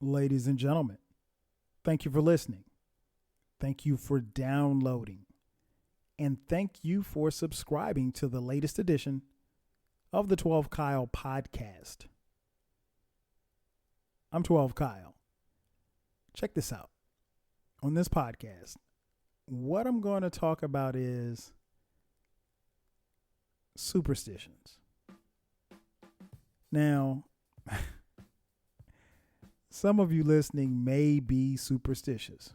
Ladies and gentlemen, thank you for listening. Thank you for downloading. And thank you for subscribing to the latest edition of the 12 Kyle podcast. I'm 12 Kyle. Check this out. On this podcast, what I'm going to talk about is superstitions. Now, some of you listening may be superstitious.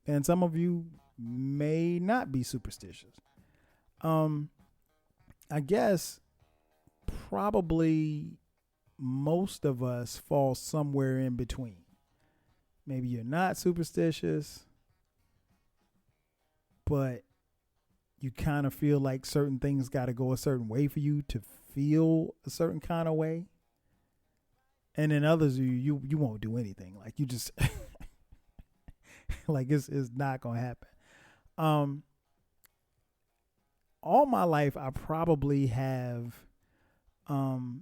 And some of you may not be superstitious. I guess probably most of us fall somewhere in between. Maybe you're not superstitious, but you kind of feel like certain things got to go a certain way for you to feel a certain kind of way. And then others, you won't do anything. Like you just, like it's not going to happen. All my life, I probably have, I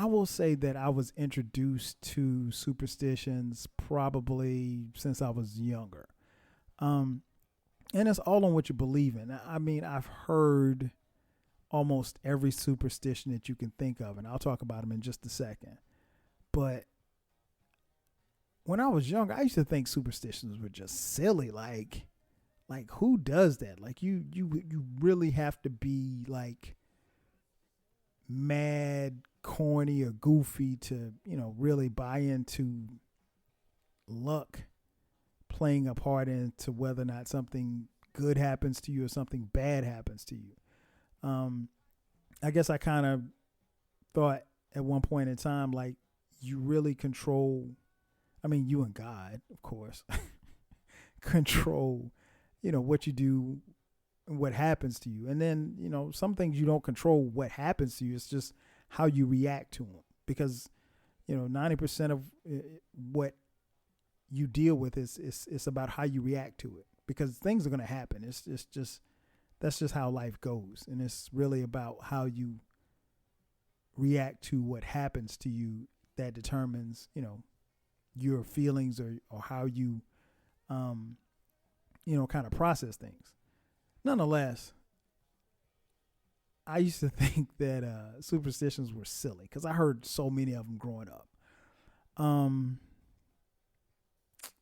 will say that I was introduced to superstitions probably since I was younger. And it's all on what you believe in. I mean, I've heard almost every superstition that you can think of, and I'll talk about them in just a second. But when I was younger, I used to think superstitions were just silly. Like who does that? Like you really have to be like mad, corny, or goofy to, really buy into luck playing a part into whether or not something good happens to you or something bad happens to you. I guess I kind of thought at one point in time, like you really control, you and God, of course, control, what you do and what happens to you. And then, some things you don't control what happens to you. It's just how you react to them, because, 90% of what you deal with is about how you react to it, because things are going to happen. It's just, that's just how life goes. And it's really about how you react to what happens to you that determines, your feelings or how you, kind of process things. Nonetheless, I used to think that superstitions were silly because I heard so many of them growing up.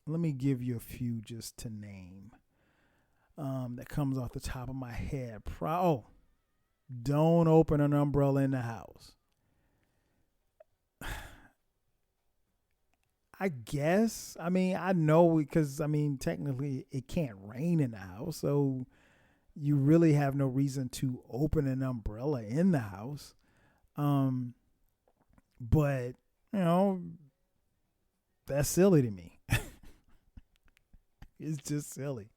Let me give you a few just to name. That comes off the top of my head. Don't open an umbrella in the house. I guess. I know because, technically it can't rain in the house. So you really have no reason to open an umbrella in the house. But, that's silly to me. It's just silly.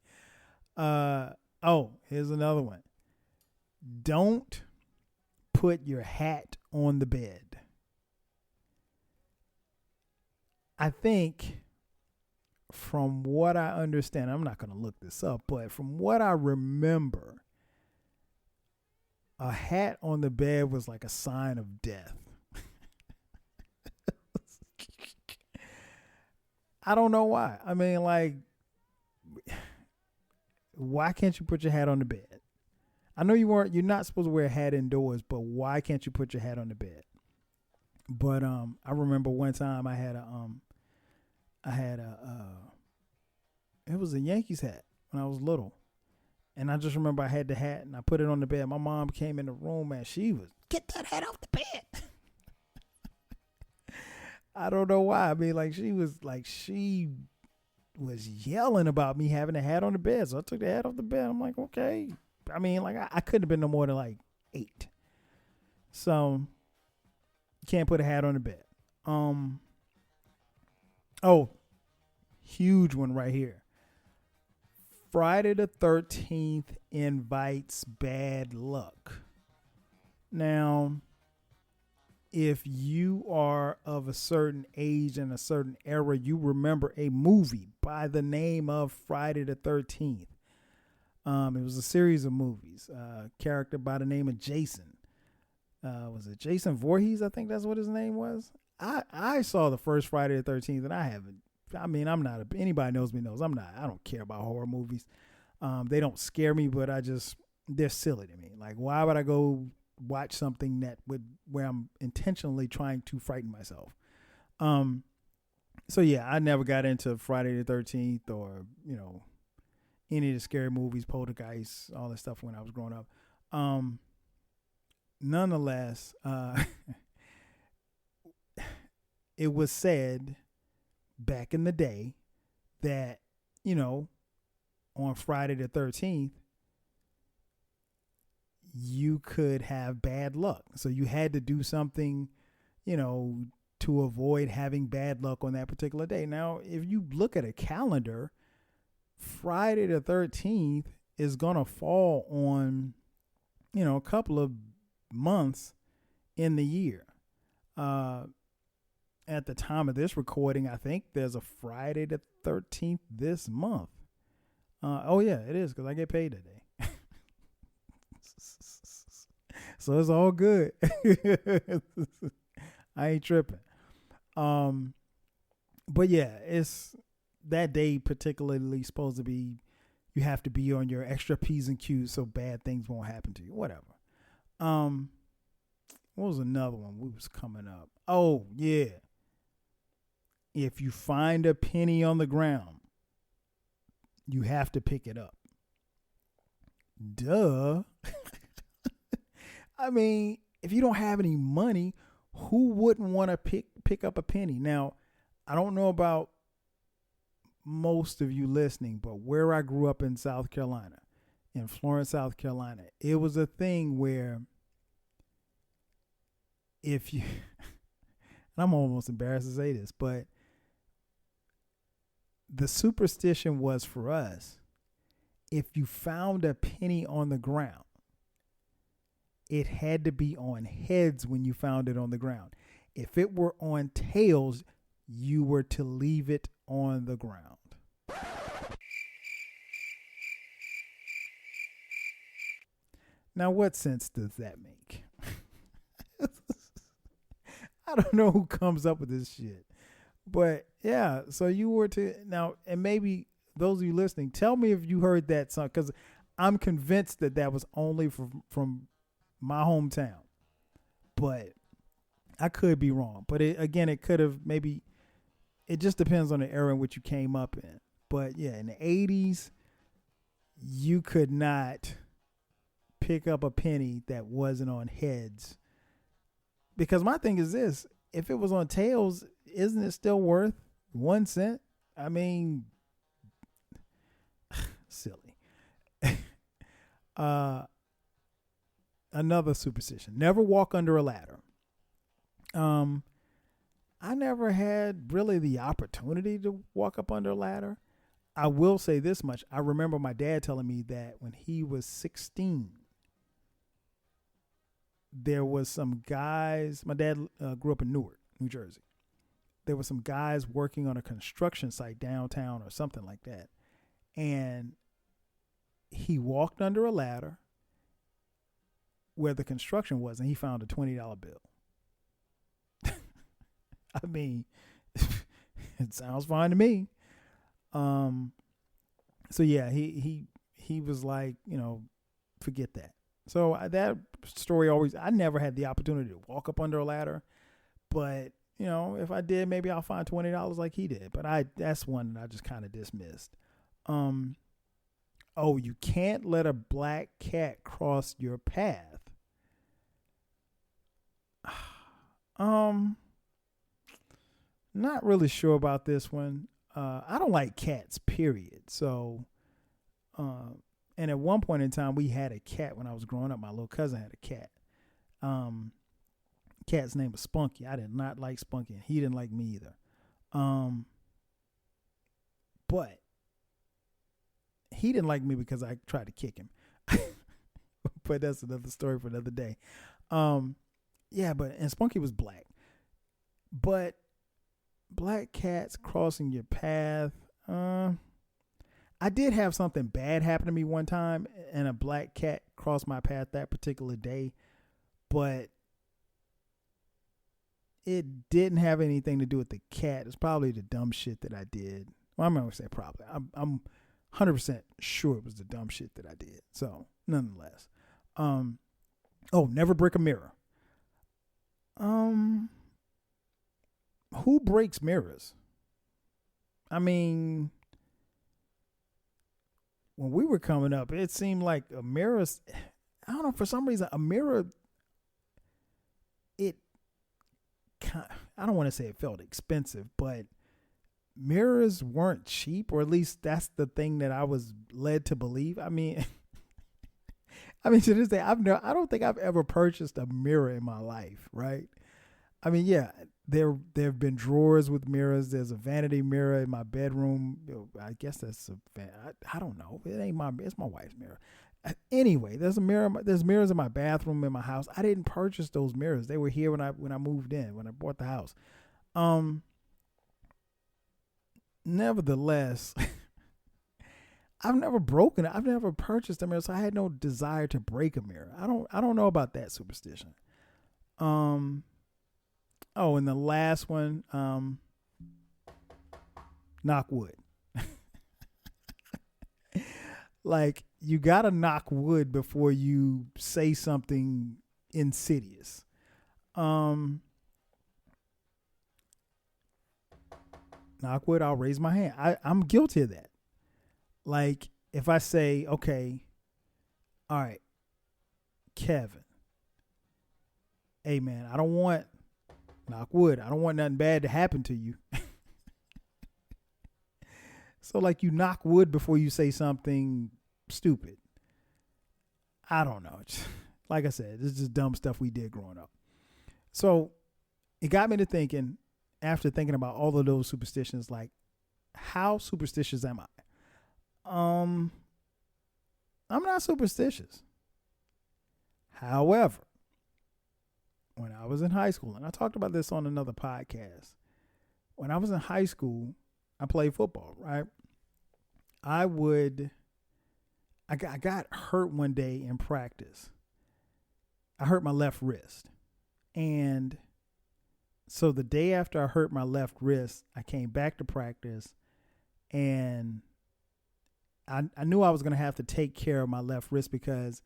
Here's another one. Don't put your hat on the bed. I think from what I understand, I'm not going to look this up, but from what I remember, a hat on the bed was like a sign of death. I don't know why. Why can't you put your hat on the bed? I know you're not supposed to wear a hat indoors, but why can't you put your hat on the bed? But I remember one time I had it was a Yankees hat when I was little. And I just remember I had the hat and I put it on the bed. My mom came in the room and she was, get that hat off the bed. I don't know why. She was yelling about me having a hat on the bed. So I took the hat off the bed. I'm like, okay. I couldn't have been no more than 8. So you can't put a hat on the bed. Huge one right here. Friday the 13th invites bad luck. Now, if you are of a certain age and a certain era, you remember a movie by the name of Friday the 13th. It was a series of movies. A character by the name of Jason. Was it Jason Voorhees? I think that's what his name was. I saw the first Friday the 13th, and I haven't. I mean, I'm not. Anybody knows me knows I'm not. I don't care about horror movies. They don't scare me, but they're silly to me. Like, why would I go watch something where I'm intentionally trying to frighten myself? So yeah, I never got into Friday the 13th or any of the scary movies, Poltergeist, all that stuff when I was growing up. Nonetheless, it was said back in the day that, on Friday the 13th, you could have bad luck. So you had to do something, to avoid having bad luck on that particular day. Now, if you look at a calendar, Friday the 13th is going to fall on, a couple of months in the year. At the time of this recording, I think there's a Friday the 13th this month. Oh yeah, it is, because I get paid today. So it's all good. I ain't tripping. But yeah, it's that day particularly supposed to be, you have to be on your extra P's and Q's so bad things won't happen to you. Whatever. What was another one we was coming up? Oh yeah. If you find a penny on the ground, you have to pick it up. Duh. I mean, if you don't have any money, who wouldn't want to pick up a penny? Now, I don't know about most of you listening, but where I grew up in South Carolina, in Florence, South Carolina, it was a thing where if you, and I'm almost embarrassed to say this, but the superstition was for us, if you found a penny on the ground, it had to be on heads when you found it on the ground. If it were on tails, you were to leave it on the ground. Now, what sense does that make? I don't know who comes up with this shit. But yeah, so you were to now, and maybe those of you listening, tell me if you heard that song, because I'm convinced that was only from my hometown, but I could be wrong. But it could have maybe. It just depends on the era in which you came up in. But yeah, in the 80s, you could not pick up a penny that wasn't on heads. Because my thing is this: if it was on tails, isn't it still worth 1 cent? I mean, silly. Another superstition: never walk under a ladder. I never had really the opportunity to walk up under a ladder. I will say this much: I remember my dad telling me that when he was 16. There was some guys, my dad grew up in Newark, New Jersey. There were some guys working on a construction site downtown or something like that. And he walked under a ladder where the construction was, and he found a $20 bill. I mean, it sounds fine to me. So yeah, he was like, forget that. So that story I never had the opportunity to walk up under a ladder, but if I did, maybe I'll find $20 like he did. But that's one that I just kind of dismissed. Oh, you can't let a black cat cross your path. Not really sure about this one. I don't like cats, period. So, and at one point in time, we had a cat when I was growing up. My little cousin had a cat. Cat's name was Spunky. I did not like Spunky, and he didn't like me either. But he didn't like me because I tried to kick him. But that's another story for another day. And Spunky was black. But black cats crossing your path, I did have something bad happen to me one time, and a black cat crossed my path that particular day. But it didn't have anything to do with the cat. It's probably the dumb shit that I did. Well, I'm not gonna say probably. I'm 100% sure it was the dumb shit that I did. So nonetheless, never break a mirror. Who breaks mirrors? I mean, when we were coming up, it seemed like a mirror. I don't know, for some reason, a mirror. I don't want to say it felt expensive, but mirrors weren't cheap, or at least that's the thing that I was led to believe. I mean, to this day, I don't think I've ever purchased a mirror in my life, right? I mean, yeah, there have been drawers with mirrors. There's a vanity mirror in my bedroom. I guess that's I don't know. It's my wife's mirror. Anyway, there's mirrors in my bathroom in my house. I didn't purchase those mirrors. They were here when I moved in, when I bought the house. Nevertheless, I've never purchased a mirror, so I had no desire to break a mirror. I don't know about that superstition. And the last one, knock wood. Like, you gotta knock wood before you say something insidious. Knock wood, I'll raise my hand. I'm guilty of that. Like, if I say, okay, all right, Kevin, hey man, knock wood, I don't want nothing bad to happen to you. So, like, you knock wood before you say something stupid. I don't know. Like I said, this is just dumb stuff we did growing up. So it got me to thinking, after thinking about all of those superstitions, like, how superstitious am I? I'm not superstitious. However, when I was in high school, and I talked about this on another podcast, when I was in high school, I played football, right? I got hurt one day in practice. I hurt my left wrist. And so the day after I hurt my left wrist, I came back to practice, and I knew I was going to have to take care of my left wrist, because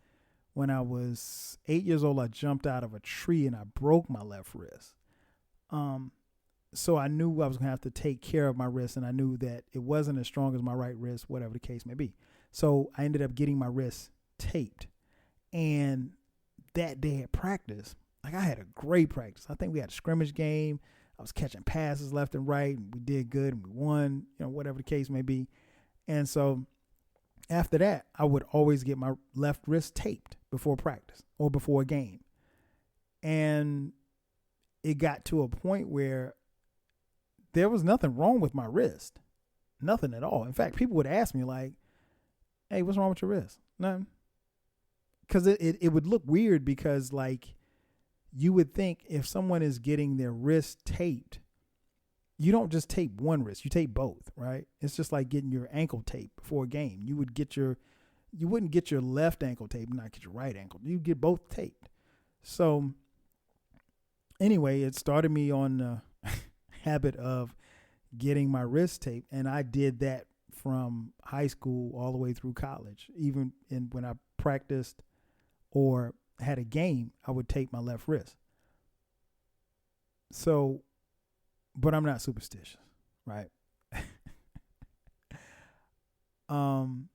when I was 8 years old, I jumped out of a tree and I broke my left wrist. So I knew I was going to have to take care of my wrist, and I knew that it wasn't as strong as my right wrist, whatever the case may be. So I ended up getting my wrist taped. And that day at practice, like, I had a great practice. I think we had a scrimmage game. I was catching passes left and right, and we did good, and we won, whatever the case may be. And so after that, I would always get my left wrist taped before practice or before a game. And it got to a point where there was nothing wrong with my wrist. Nothing at all. In fact, people would ask me, like, hey, what's wrong with your wrist? Nothing. Because it would look weird, because, like, you would think if someone is getting their wrist taped, you don't just tape one wrist, you tape both, right? It's just like getting your ankle taped before a game. You wouldn't get your left ankle taped and not get your right ankle. You get both taped. So anyway, it started me on the habit of getting my wrist taped, and I did that from high school all the way through college. Even when I practiced or had a game, I would tape my left wrist. So, but I'm not superstitious, right? I'm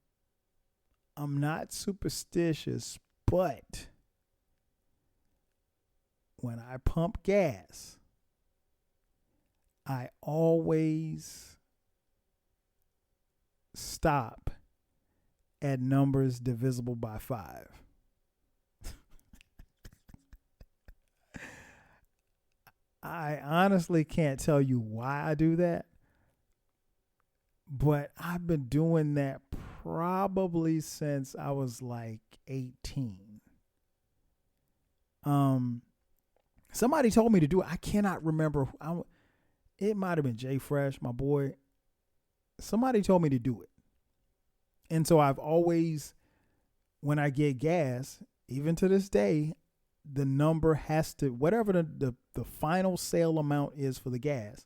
not superstitious, but when I pump gas, I always stop at numbers divisible by 5. I honestly can't tell you why I do that, but I've been doing that probably since I was like 18. Somebody told me to do it. I cannot remember. It might have been Jay Fresh, my boy. Somebody told me to do it. And so I've always, when I get gas, even to this day, the number has to, whatever the the final sale amount is for the gas,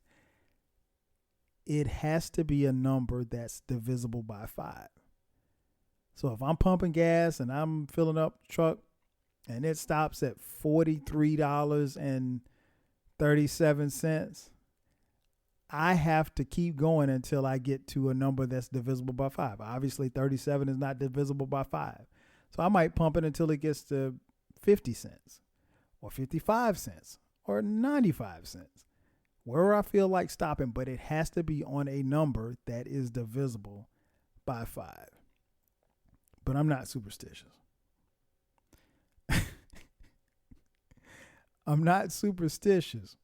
it has to be a number that's divisible by 5. So if I'm pumping gas and I'm filling up the truck and it stops at $43.37, I have to keep going until I get to a number that's divisible by 5. Obviously, 37 is not divisible by 5. So I might pump it until it gets to 50 cents or 55 cents or 95 cents, wherever I feel like stopping, but it has to be on a number that is divisible by 5. But I'm not superstitious. I'm not superstitious.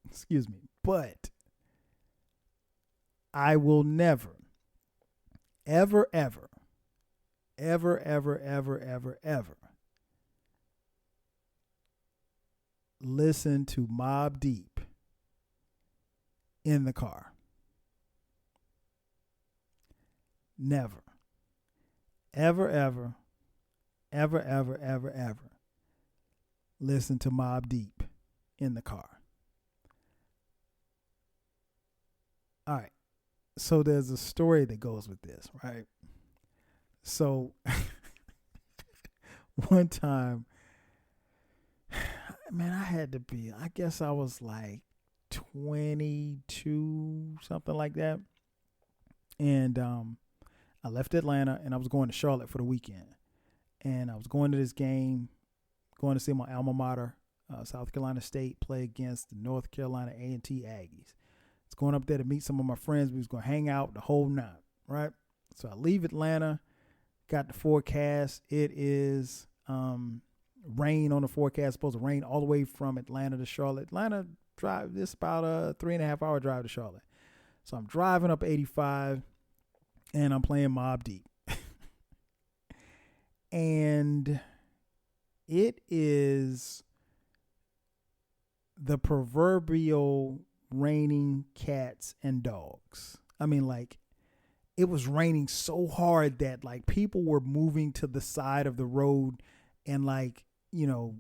Excuse me. But I will never, ever, ever, ever, ever, ever, ever, ever listen to Mobb Deep in the car. Never. Ever, ever, ever, ever, ever, ever listen to Mobb Deep in the car. All right. So there's a story that goes with this, right? So one time, man, I had to be, I guess I was like 22, something like that. And I left Atlanta and I was going to Charlotte for the weekend. And I was going to this game, going to see my alma mater, South Carolina State, play against the North Carolina A&T Aggies. I was going up there to meet some of my friends. We was going to hang out the whole night, right? So I leave Atlanta, got the forecast. It is rain on the forecast. It's supposed to rain all the way from Atlanta to Charlotte. Atlanta drive, this about a 3.5 hour drive to Charlotte. So I'm driving up 85 and I'm playing Mobb Deep. And it is the proverbial raining cats and dogs. I mean, like, it was raining so hard that like people were moving to the side of the road and like, you know,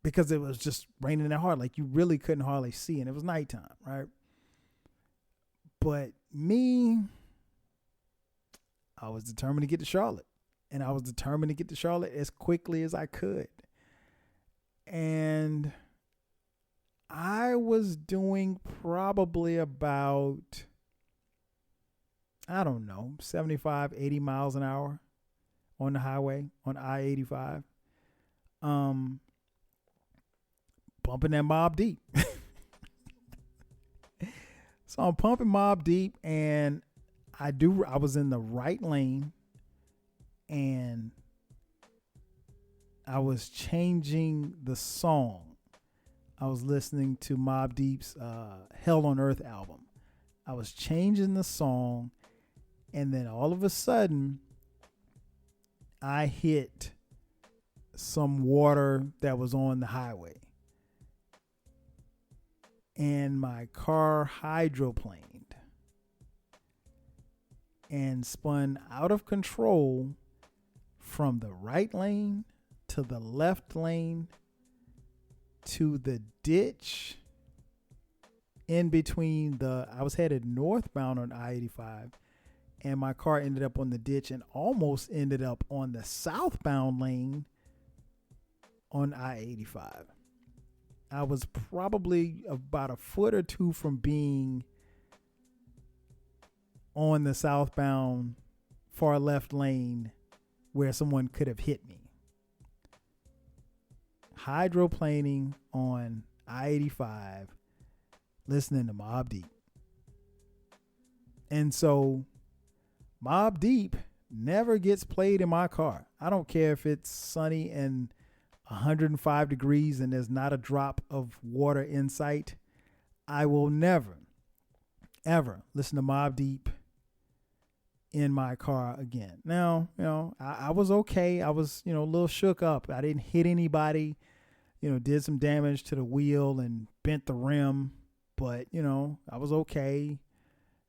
because it was just raining that hard, like you really couldn't hardly see, and it was nighttime, right? But me, I was determined to get to Charlotte, and I was determined to get to Charlotte as quickly as I could. And I was doing probably about, I don't know, 75, 80 miles an hour on the highway, on I-85. Bumping that Mobb Deep. So I'm pumping Mobb Deep, and I was in the right lane, and I was changing the song. I was listening to Mobb Deep's Hell on Earth album. I was changing the song, and then all of a sudden, I hit some water that was on the highway. And my car hydroplaned and spun out of control from the right lane to the left lane to the ditch in between I was headed northbound on I-85, and my car ended up on the ditch and almost ended up on the southbound lane on I-85. I was probably about a foot or two from being on the southbound far left lane where someone could have hit me. Hydroplaning on I-85, listening to Mobb Deep. And so Mobb Deep never gets played in my car. I don't care if it's sunny and 105 degrees and there's not a drop of water in sight. I will never, ever listen to Mobb Deep in my car again. Now, you know, I was okay. I was, you know, a little shook up. I didn't hit anybody, you know, did some damage to the wheel and bent the rim, but, you know, I was okay.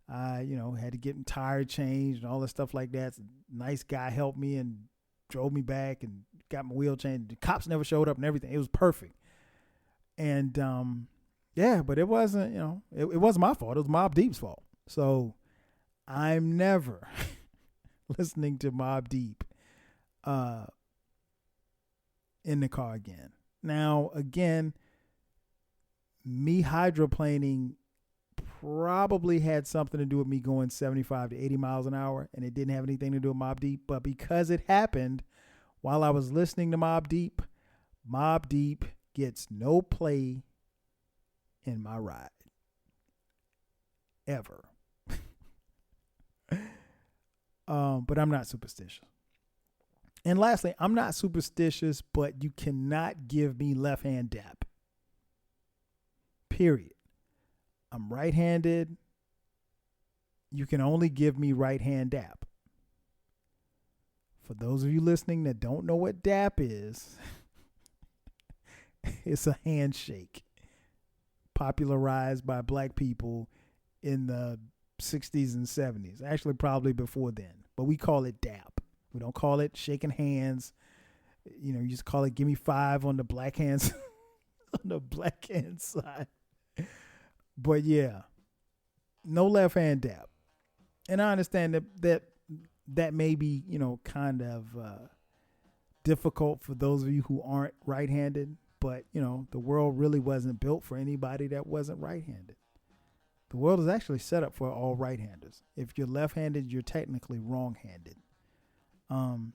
I, you know, had to get tire changed and all that stuff like that. Nice guy helped me and drove me back and got my wheel changed. The cops never showed up and everything. It was perfect. And yeah, but it wasn't, it wasn't my fault. It was Mobb Deep's fault. So I'm never listening to Mobb Deep in the car again. Now, again, me hydroplaning probably had something to do with me going 75 to 80 miles an hour, and it didn't have anything to do with Mobb Deep. But because it happened while I was listening to Mobb Deep gets no play in my ride. Ever. But I'm not superstitious. And lastly, I'm not superstitious, but you cannot give me left-hand dap. Period. I'm right-handed. You can only give me right-hand dap. For those of you listening that don't know what dap is, it's a handshake popularized by black people in the 60s and 70s. Actually, probably before then. But we call it dap. We don't call it shaking hands. You just call it give me five on the black hands on the black hand side. But yeah, no left hand dap. And I understand that may be, kind of difficult for those of you who aren't right-handed. But, the world really wasn't built for anybody that wasn't right-handed. The world is actually set up for all right-handers. If you're left-handed, you're technically wrong-handed. And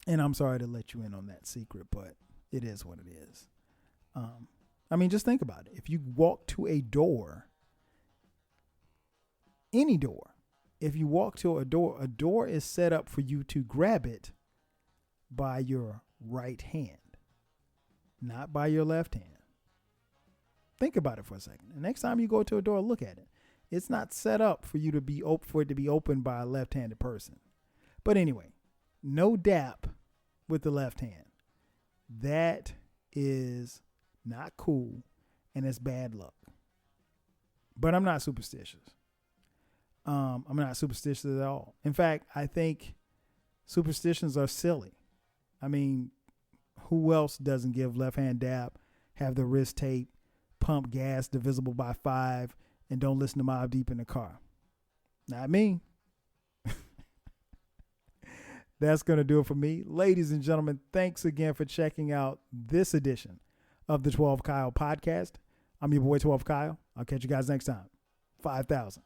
I'm sorry to let you in on that secret, but it is what it is. Just think about it. If you walk to a door, any door, if you walk to a door is set up for you to grab it by your right hand, not by your left hand. Think about it for a second. The next time you go to a door, look at it. It's not set up for you to be for it to be opened by a left-handed person. But anyway, no dap with the left hand. That is not cool, and it's bad luck. But I'm not superstitious. I'm not superstitious at all. In fact, I think superstitions are silly. Who else doesn't give left-hand dap, have the wrist tape, pump gas divisible by 5, and don't listen to Mobb Deep in the car? Not me. That's going to do it for me. Ladies and gentlemen, thanks again for checking out this edition of the 12 Kyle podcast. I'm your boy 12 Kyle. I'll catch you guys next time. 5,000.